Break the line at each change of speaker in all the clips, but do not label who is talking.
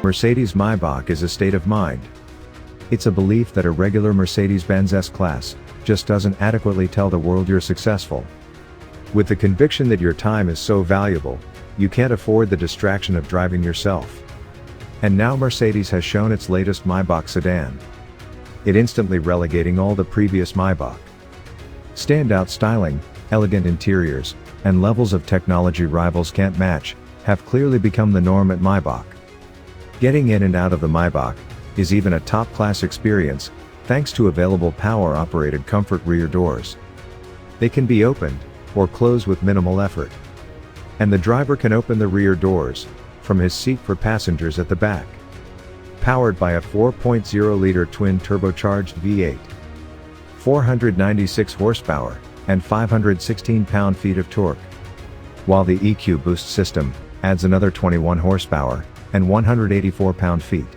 Mercedes Maybach is a state of mind. It's a belief that a regular Mercedes-Benz S Class just doesn't adequately tell the world you're successful. With the conviction that your time is so valuable, you can't afford the distraction of driving yourself. And now Mercedes has shown its latest Maybach sedan. It instantly relegating all the previous Maybach. Standout styling, elegant interiors, and levels of technology rivals can't match, have clearly become the norm at Maybach. Getting in and out of the Maybach is even a top-class experience, thanks to available power-operated comfort rear doors. They can be opened or closed with minimal effort. And the driver can open the rear doors from his seat for passengers at the back. Powered by a 4.0-liter twin-turbocharged V8, 496 horsepower, and 516 pound-feet of torque. While the EQ Boost system adds another 21 horsepower and 184 pound-feet.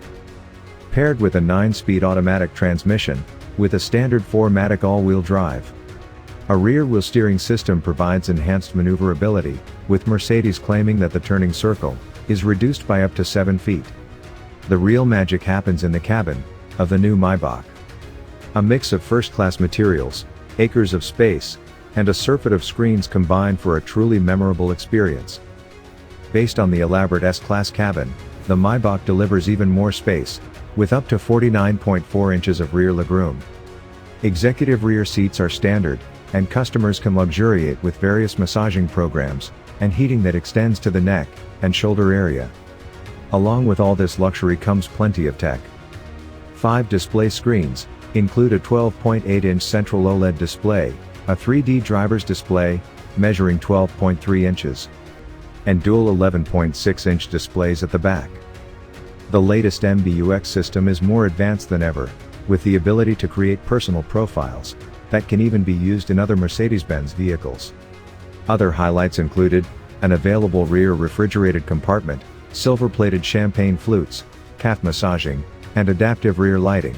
Paired with a 9-speed automatic transmission, with a standard 4MATIC all-wheel drive. A rear-wheel steering system provides enhanced maneuverability, with Mercedes claiming that the turning circle is reduced by up to 7 feet. The real magic happens in the cabin of the new Maybach. A mix of first-class materials, acres of space, and a surfeit of screens combine for a truly memorable experience. Based on the elaborate S-Class cabin, the Maybach delivers even more space, with up to 49.4 inches of rear legroom. Executive rear seats are standard, and customers can luxuriate with various massaging programs, and heating that extends to the neck and shoulder area. Along with all this luxury comes plenty of tech. 5 display screens include a 12.8-inch central OLED display, a 3D driver's display, measuring 12.3 inches, and dual 11.6-inch displays at the back. The latest MBUX system is more advanced than ever, with the ability to create personal profiles that can even be used in other Mercedes-Benz vehicles. Other highlights included an available rear refrigerated compartment, silver-plated champagne flutes, calf massaging, and adaptive rear lighting.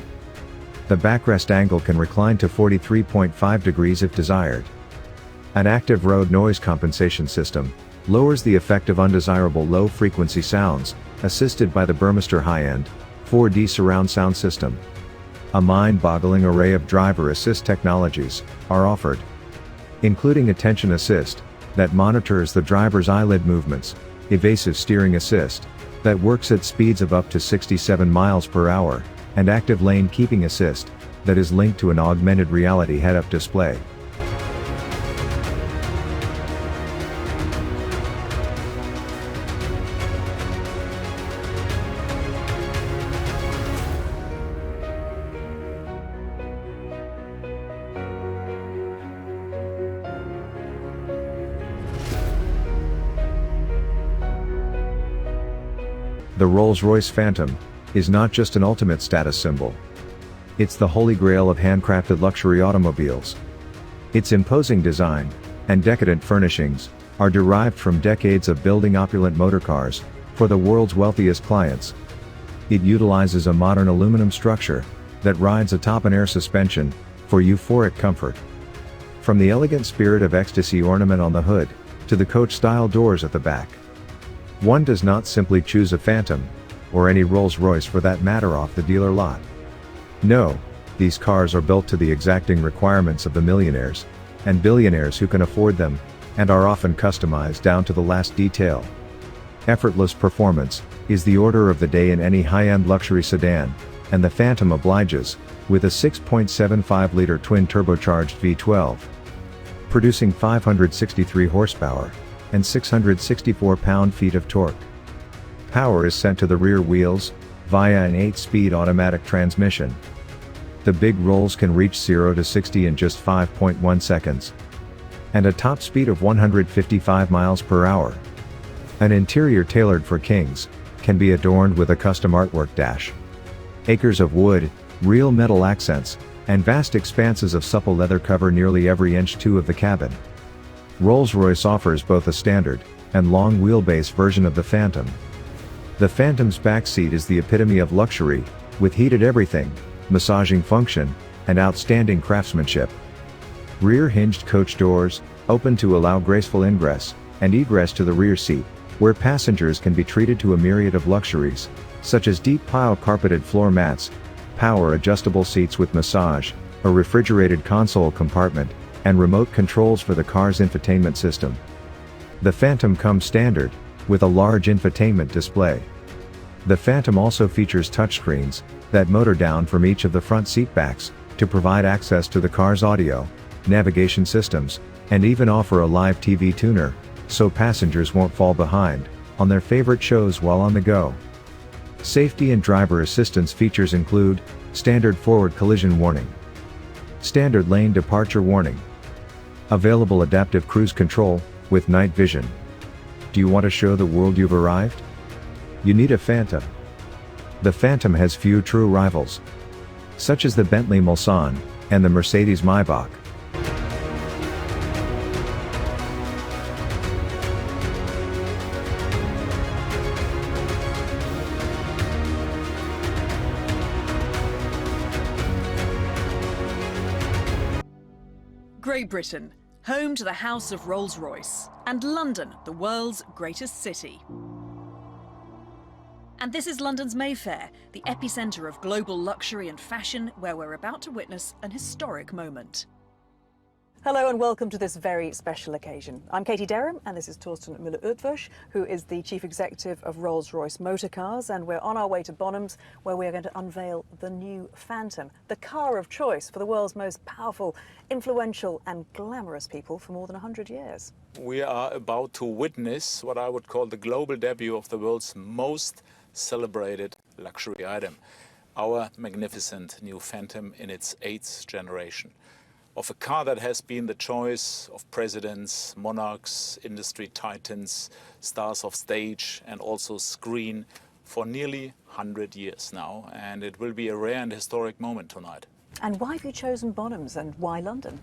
The backrest angle can recline to 43.5 degrees if desired. An active road noise compensation system lowers the effect of undesirable low-frequency sounds, assisted by the Burmester high-end 4D surround sound system. A mind-boggling array of driver assist technologies are offered, including attention assist that monitors the driver's eyelid movements, evasive steering assist that works at speeds of up to 67 miles per hour, and active lane keeping assist that is linked to an augmented reality head-up display. The Rolls-Royce Phantom is not just an ultimate status symbol. It's the holy grail of handcrafted luxury automobiles. Its imposing design and decadent furnishings are derived from decades of building opulent motorcars for the world's wealthiest clients. It utilizes a modern aluminum structure that rides atop an air suspension for euphoric comfort. From the elegant Spirit of Ecstasy ornament on the hood to the coach-style doors at the back. One does not simply choose a Phantom, or any Rolls-Royce for that matter, off the dealer lot. No, these cars are built to the exacting requirements of the millionaires and billionaires who can afford them, and are often customized down to the last detail. Effortless performance is the order of the day in any high-end luxury sedan, and the Phantom obliges, with a 6.75-liter twin-turbocharged V12, producing 563 horsepower and 664 pound-feet of torque. Power is sent to the rear wheels via an 8-speed automatic transmission. The big rolls can reach 0 to 60 in just 5.1 seconds. And a top speed of 155 miles per hour. An interior tailored for kings can be adorned with a custom artwork dash. Acres of wood, real metal accents, and vast expanses of supple leather cover nearly every inch of the cabin. Rolls-Royce offers both a standard and long wheelbase version of the Phantom. The Phantom's back seat is the epitome of luxury, with heated everything, massaging function, and outstanding craftsmanship. Rear hinged coach doors, open to allow graceful ingress and egress to the rear seat, where passengers can be treated to a myriad of luxuries, such as deep pile carpeted floor mats, power adjustable seats with massage, a refrigerated console compartment, and remote controls for the car's infotainment system. The Phantom comes standard, with a large infotainment display. The Phantom also features touchscreens that motor down from each of the front seat backs to provide access to the car's audio, navigation systems, and even offer a live TV tuner, so passengers won't fall behind on their favorite shows while on the go. Safety and driver assistance features include standard forward collision warning, standard lane departure warning, available adaptive cruise control with night vision. Do you want to show the world you've arrived? You need a Phantom. The Phantom has few true rivals, such as the Bentley Mulsanne and the Mercedes Maybach.
Great Britain, home to the House of Rolls-Royce, and London, the world's greatest city. And this is London's Mayfair, the epicenter of global luxury and fashion, where we're about to witness an historic moment. Hello and welcome to this very special occasion. I'm Katie Derham and this is Torsten Müller-Utwösch, who is the Chief Executive of Rolls-Royce Motor Cars, and we're on our way to Bonhams, where we're going to unveil the new Phantom, the car of choice for the world's most powerful, influential and glamorous people for more than 100 years.
We are about to witness what I would call the global debut of the world's most celebrated luxury item, our magnificent new Phantom in its 8th generation. Of a car that has been the choice of presidents, monarchs, industry titans, stars of stage and also screen for nearly 100 years now, and it will be a rare and historic moment tonight.
And why have you chosen Bonhams and why London?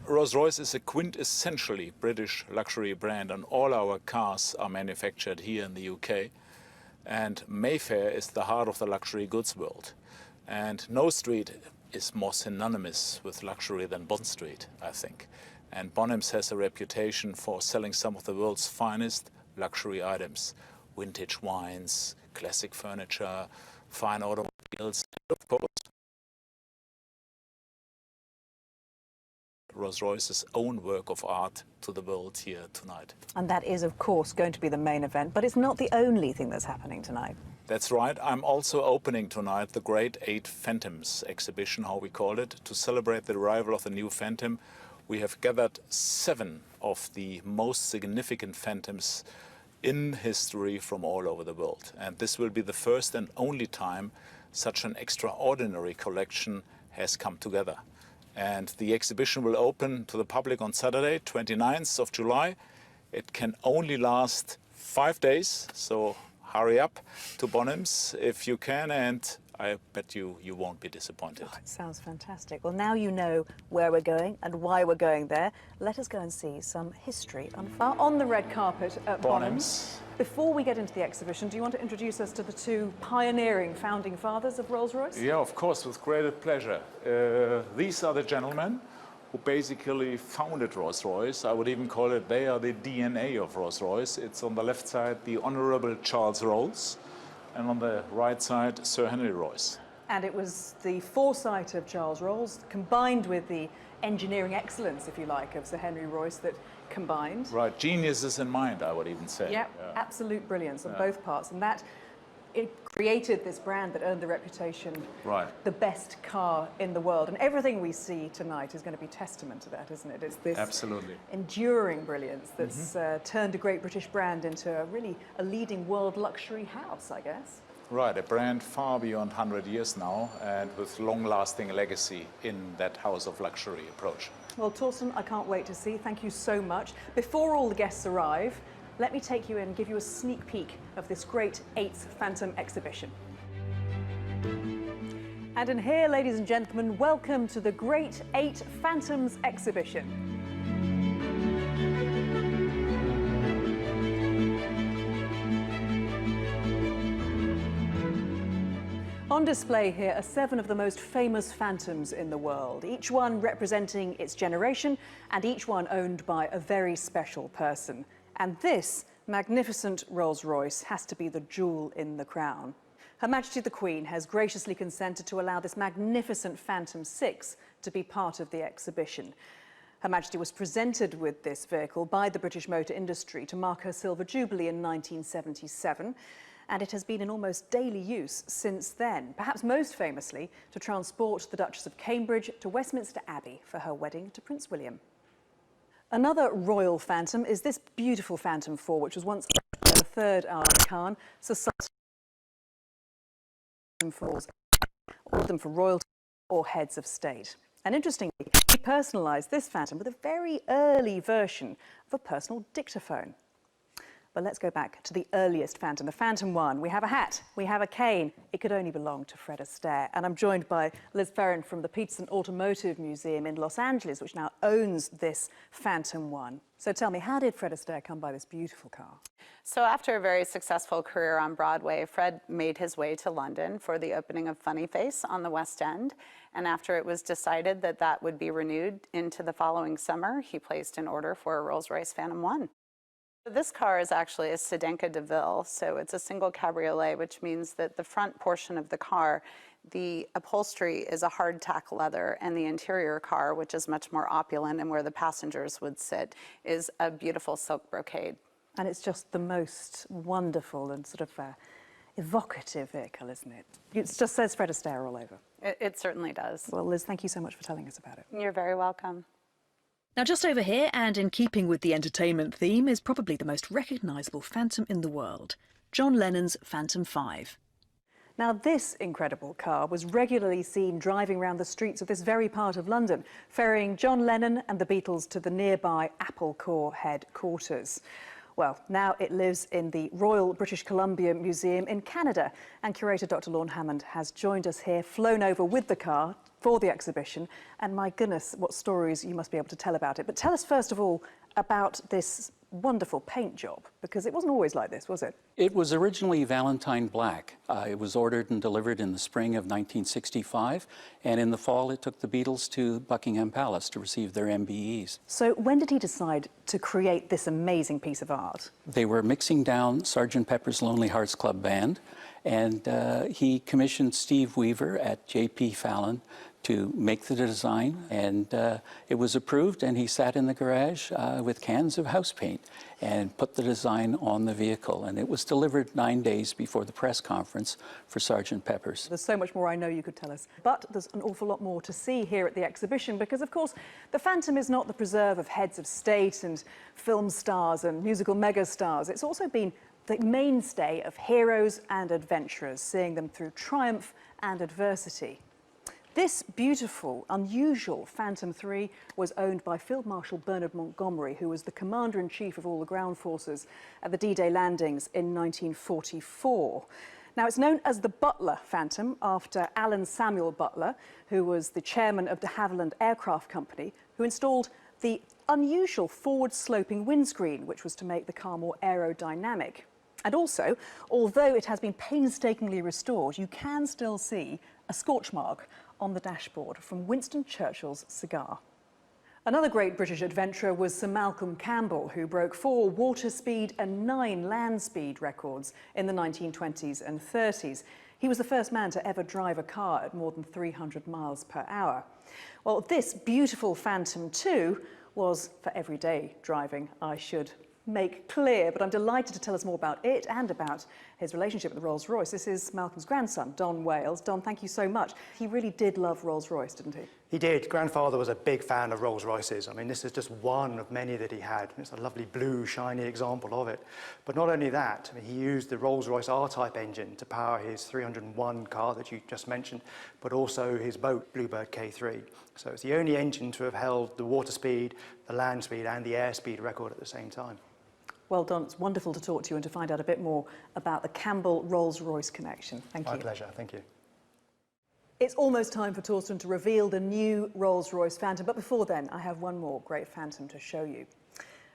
Rolls-Royce is a quintessentially British luxury brand, and all our cars are manufactured here in the UK. And Mayfair is the heart of the luxury goods world. And no street is more synonymous with luxury than Bond Street, I think. And Bonhams has a reputation for selling some of the world's finest luxury items. Vintage wines, classic furniture, fine automobiles, and of course, Rolls-Royce's own work of art to the world here tonight.
And that is, of course, going to be the main event, but it's not the only thing that's happening tonight.
That's right. I'm also opening tonight the Great 8 Phantoms exhibition, how we call it. To celebrate the arrival of the new Phantom, we have gathered 7 of the most significant Phantoms in history from all over the world. And this will be the first and only time such an extraordinary collection has come together. And the exhibition will open to the public on Saturday, 29th of July. It can only last 5 days, so hurry up to Bonhams if you can, and I bet you won't be disappointed.
Oh, it sounds fantastic. Well, now you know where we're going and why we're going there. Let us go and see some history unfold on the red carpet at Bonhams. Before we get into the exhibition, do you want to introduce us to the 2 pioneering founding fathers of Rolls-Royce?
Yeah, of course, with great pleasure. These are the gentlemen who basically founded Rolls-Royce. I would even call it they are the DNA of Rolls-Royce. It's on the left side the Honourable Charles Rolls, and on the right side Sir Henry Royce.
And it was the foresight of Charles Rolls combined with the engineering excellence, if you like, of Sir Henry Royce that combined.
Right, geniuses in mind, I would even say.
Yeah, absolute brilliance on both parts, and that it created this brand that earned the reputation, the best car in the world. And everything we see tonight is going to be testament to that, isn't it? It's this
absolutely
enduring brilliance that's turned a great British brand into a leading world luxury house, I guess.
Right, a brand far beyond 100 years now, and with long-lasting legacy in that house of luxury approach.
Well, Torsten, I can't wait to see. Thank you so much. Before all the guests arrive, let me take you in and give you a sneak peek of this great 8th Phantom exhibition. And in here, ladies and gentlemen, welcome to the Great 8 Phantoms exhibition. On display here are 7 of the most famous Phantoms in the world, each one representing its generation and each one owned by a very special person. And this magnificent Rolls-Royce has to be the jewel in the crown. Her Majesty the Queen has graciously consented to allow this magnificent Phantom 6 to be part of the exhibition. Her Majesty was presented with this vehicle by the British motor industry to mark her Silver Jubilee in 1977, and it has been in almost daily use since then, perhaps most famously to transport the Duchess of Cambridge to Westminster Abbey for her wedding to Prince William. Another royal Phantom is this beautiful Phantom 4, which was once the third Khan, Society Falls, all of them for royalty or heads of state. And interestingly, he personalised this Phantom with a very early version of a personal dictaphone. But let's go back to the earliest Phantom, the Phantom 1. We have a hat, we have a cane. It could only belong to Fred Astaire. And I'm joined by Liz Ferrin from the Peterson Automotive Museum in Los Angeles, which now owns this Phantom 1. So tell me, how did Fred Astaire come by this beautiful car?
So after a very successful career on Broadway, Fred made his way to London for the opening of Funny Face on the West End. And after it was decided that that would be renewed into the following summer, he placed an order for a Rolls-Royce Phantom 1. This car is actually a Sedanca de Ville, so it's a single cabriolet, which means that the front portion of the car, the upholstery is a hardtack leather, and the interior car, which is much more opulent and where the passengers would sit, is a beautiful silk brocade.
And it's just the most wonderful and sort of evocative vehicle, isn't it? It just says Fred Astaire all over.
It certainly does.
Well, Liz, thank you so much for telling us about it.
You're very welcome.
Now, just over here, and in keeping with the entertainment theme, is probably the most recognisable Phantom in the world, John Lennon's Phantom 5. Now, this incredible car was regularly seen driving around the streets of this very part of London, ferrying John Lennon and the Beatles to the nearby Apple Corps headquarters. Well, now it lives in the Royal British Columbia Museum in Canada, and curator Dr. Lorne Hammond has joined us here, flown over with the car for the exhibition, and my goodness, what stories you must be able to tell about it. But tell us first of all about this wonderful paint job, because it wasn't always like this, was it?
It was originally Valentine black. It was ordered and delivered in the spring of 1965, and in the fall it took the Beatles to Buckingham Palace to receive their MBEs.
So when did he decide to create this amazing piece of art?
They were mixing down Sgt. Pepper's Lonely Hearts Club Band, and he commissioned Steve Weaver at J.P. Fallon to make the design, and it was approved, and he sat in the garage with cans of house paint and put the design on the vehicle, and it was delivered 9 days before the press conference for Sgt. Pepper's.
There's so much more I know you could tell us, but there's an awful lot more to see here at the exhibition, because of course the Phantom is not the preserve of heads of state and film stars and musical megastars. It's also been the mainstay of heroes and adventurers, seeing them through triumph and adversity. This beautiful, unusual Phantom 3 was owned by Field Marshal Bernard Montgomery, who was the commander-in-chief of all the ground forces at the D-Day landings in 1944. Now, it's known as the Butler Phantom after Alan Samuel Butler, who was the chairman of de Havilland Aircraft Company, who installed the unusual forward-sloping windscreen, which was to make the car more aerodynamic. And also, although it has been painstakingly restored, you can still see a scorch mark on the dashboard from Winston Churchill's cigar. Another great British adventurer was Sir Malcolm Campbell, who broke 4 water speed and 9 land speed records in the 1920s and 30s. He was the first man to ever drive a car at more than 300 miles per hour. Well, this beautiful Phantom 2 was for everyday driving, I should make clear, but I'm delighted to tell us more about it and about his relationship with the Rolls-Royce. This is Malcolm's grandson, Don Wales. Don, thank you so much. He really did love Rolls-Royce, didn't he?
He did. Grandfather was a big fan of Rolls-Royces. I mean, this is just one of many that he had. It's a lovely blue, shiny example of it. But not only that, I mean, he used the Rolls-Royce R-Type engine to power his 301 car that you just mentioned, but also his boat, Bluebird K3. So it's the only engine to have held the water speed, the land speed, and the air speed record at the same time.
Well, Don, it's wonderful to talk to you and to find out a bit more about the Campbell Rolls-Royce connection. Thank you.
My pleasure. Thank you.
It's almost time for Torsten to reveal the new Rolls-Royce Phantom, but before then, I have one more great Phantom to show you.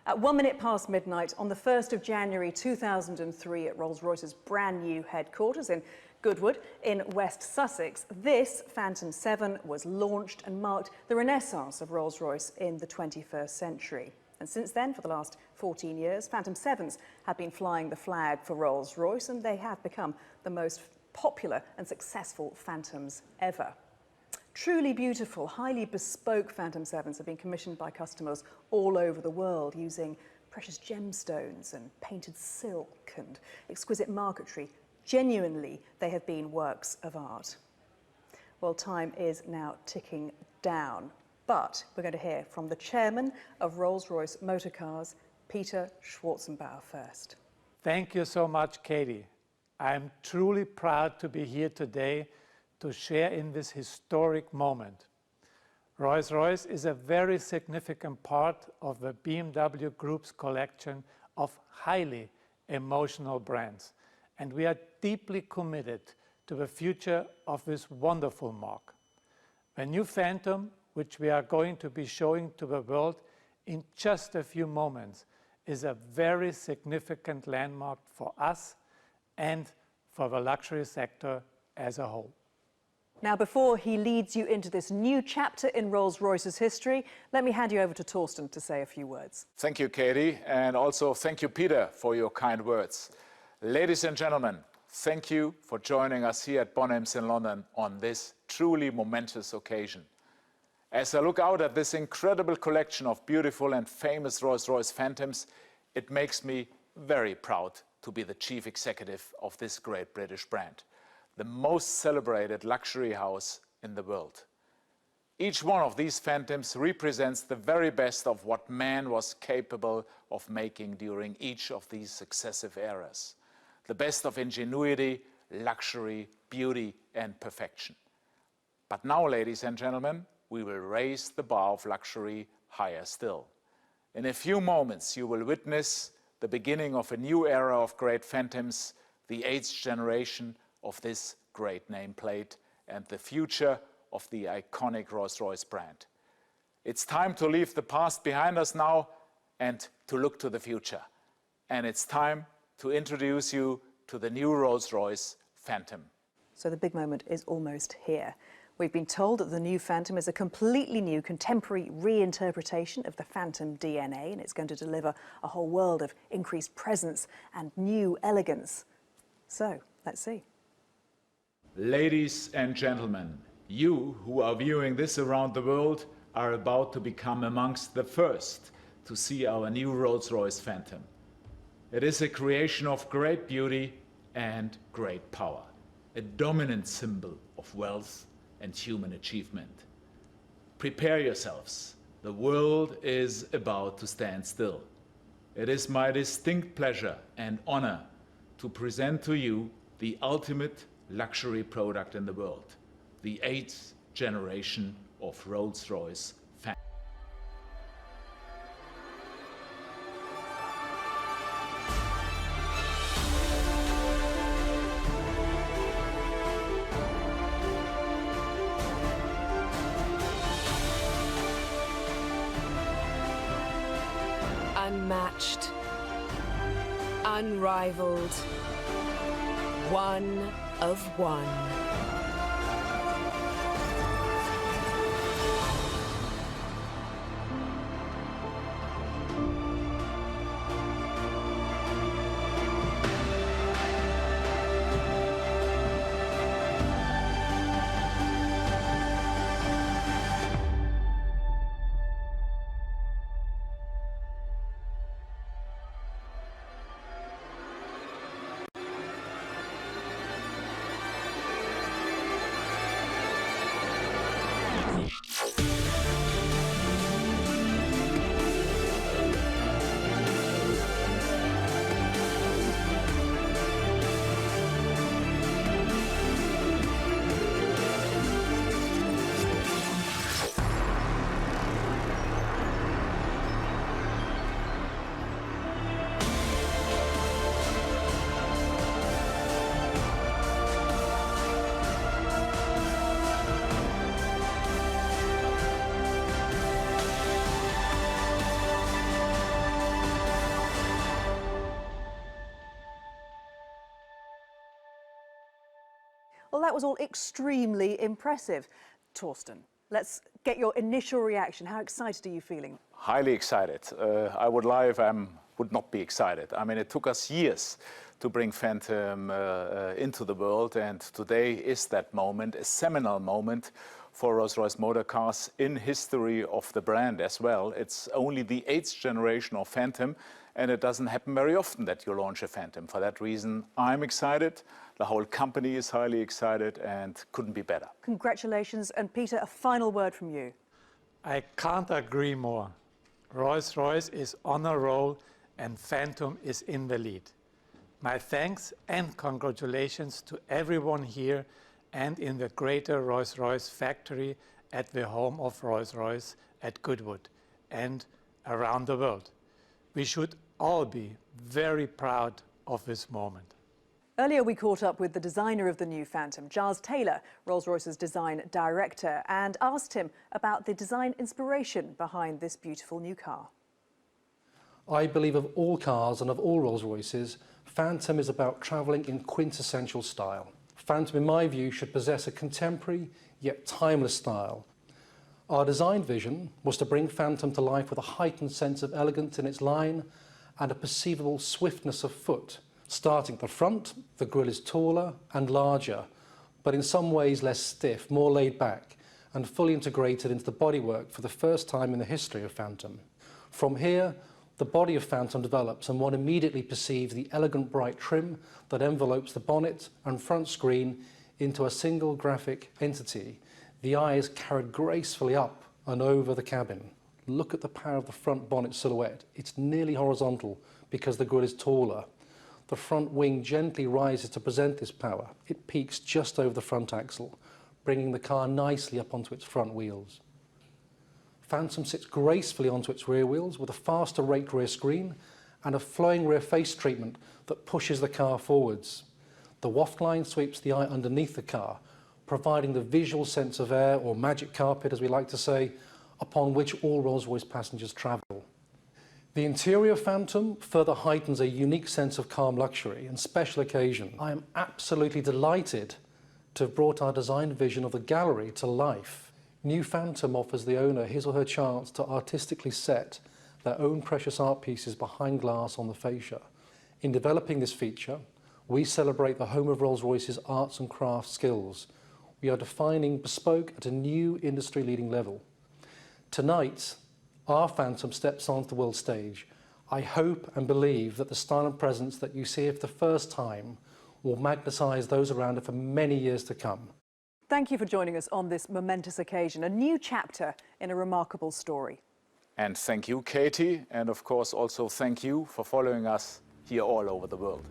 At 1 minute past midnight on the 1st of January 2003 at Rolls-Royce's brand new headquarters in Goodwood in West Sussex, this Phantom 7 was launched and marked the renaissance of Rolls-Royce in the 21st century. And since then, for the last 14 years, Phantom 7s have been flying the flag for Rolls-Royce, and they have become the most popular and successful Phantoms ever. Truly beautiful, highly bespoke Phantom 7s have been commissioned by customers all over the world using precious gemstones and painted silk and exquisite marquetry. Genuinely, they have been works of art. Well, time is now ticking down, but we're going to hear from the chairman of Rolls-Royce Motor Cars, Peter Schwarzenbauer, first.
Thank you so much, Katie. I'm truly proud to be here today to share in this historic moment. Rolls-Royce is a very significant part of the BMW Group's collection of highly emotional brands, and we are deeply committed to the future of this wonderful marque. The new Phantom, which we are going to be showing to the world in just a few moments, is a very significant landmark for us and for the luxury sector as a whole.
Now, before he leads you into this new chapter in Rolls-Royce's history, let me hand you over to Torsten to say a few words.
Thank you, Katie, and also thank you, Peter, for your kind words. Ladies and gentlemen, thank you for joining us here at Bonhams in London on this truly momentous occasion. As I look out at this incredible collection of beautiful and famous Rolls-Royce Phantoms, it makes me very proud to be the chief executive of this great British brand, the most celebrated luxury house in the world. Each one of these Phantoms represents the very best of what man was capable of making during each of these successive eras. The best of ingenuity, luxury, beauty, and perfection. But now, ladies and gentlemen, we will raise the bar of luxury higher still. In a few moments, you will witness the beginning of a new era of great Phantoms, the 8th generation of this great nameplate, and the future of the iconic Rolls-Royce brand. It's time to leave the past behind us now and to look to the future. And it's time to introduce you to the new Rolls-Royce Phantom.
So the big moment is almost here. We've been told that the new Phantom is a completely new contemporary reinterpretation of the Phantom DNA, and it's going to deliver a whole world of increased presence and new elegance. So, let's see.
Ladies and gentlemen, you who are viewing this around the world are about to become amongst the first to see our new Rolls-Royce Phantom. It is a creation of great beauty and great power, a dominant symbol of wealth and human achievement. Prepare yourselves. The world is about to stand still. It is my distinct pleasure and honor to present to you the ultimate luxury product in the world, the 8th generation of Rolls-Royce Phantom.
Unmatched, unrivaled, one of one.
Well, that was all extremely impressive. Torsten, let's get your initial reaction. How excited are you feeling?
Highly excited. I would lie if I would not be excited. I mean, it took us years to bring Phantom into the world, and today is that moment, a seminal moment for Rolls-Royce Motor Cars in history of the brand as well. It's only the 8th generation of Phantom, and it doesn't happen very often that you launch a Phantom. For that reason, I'm excited, the whole company is highly excited, and couldn't be better.
Congratulations, and Peter, a final word from you.
I can't agree more. Rolls-Royce is on a roll and Phantom is in the lead. My thanks and congratulations to everyone here and in the greater Rolls-Royce factory at the home of Rolls-Royce at Goodwood and around the world. We should all be very proud of this moment.
Earlier we caught up with the designer of the new Phantom, Giles Taylor, Rolls-Royce's design director, and asked him about the design inspiration behind this beautiful new car.
I believe of all cars and of all Rolls-Royces, Phantom is about travelling in quintessential style. Phantom, in my view, should possess a contemporary yet timeless style. Our design vision was to bring Phantom to life with a heightened sense of elegance in its line and a perceivable swiftness of foot. Starting at the front, the grille is taller and larger, but in some ways less stiff, more laid back, and fully integrated into the bodywork for the first time in the history of Phantom. From here, the body of Phantom develops, and one immediately perceives the elegant bright trim that envelopes the bonnet and front screen into a single graphic entity. The eye is carried gracefully up and over the cabin. Look at the power of the front bonnet silhouette. It's nearly horizontal because the grille is taller. The front wing gently rises to present this power. It peaks just over the front axle, bringing the car nicely up onto its front wheels. Phantom sits gracefully onto its rear wheels with a faster rate rear screen and a flowing rear face treatment that pushes the car forwards. The waft line sweeps the eye underneath the car, providing the visual sense of air, or magic carpet as we like to say, upon which all Rolls-Royce passengers travel. The interior of Phantom further heightens a unique sense of calm luxury and special occasion. I am absolutely delighted to have brought our design vision of the gallery to life. New Phantom offers the owner his or her chance to artistically set their own precious art pieces behind glass on the fascia. In developing this feature, we celebrate the home of Rolls-Royce's arts and crafts skills. We are defining bespoke at a new industry-leading level. Tonight, our Phantom steps onto the world stage. I hope and believe that the style and presence that you see for the first time will magnetise those around it for many years to come.
Thank you for joining us on this momentous occasion, a new chapter in a remarkable story.
And thank you, Katie, and of course also thank you for following us here all over the world.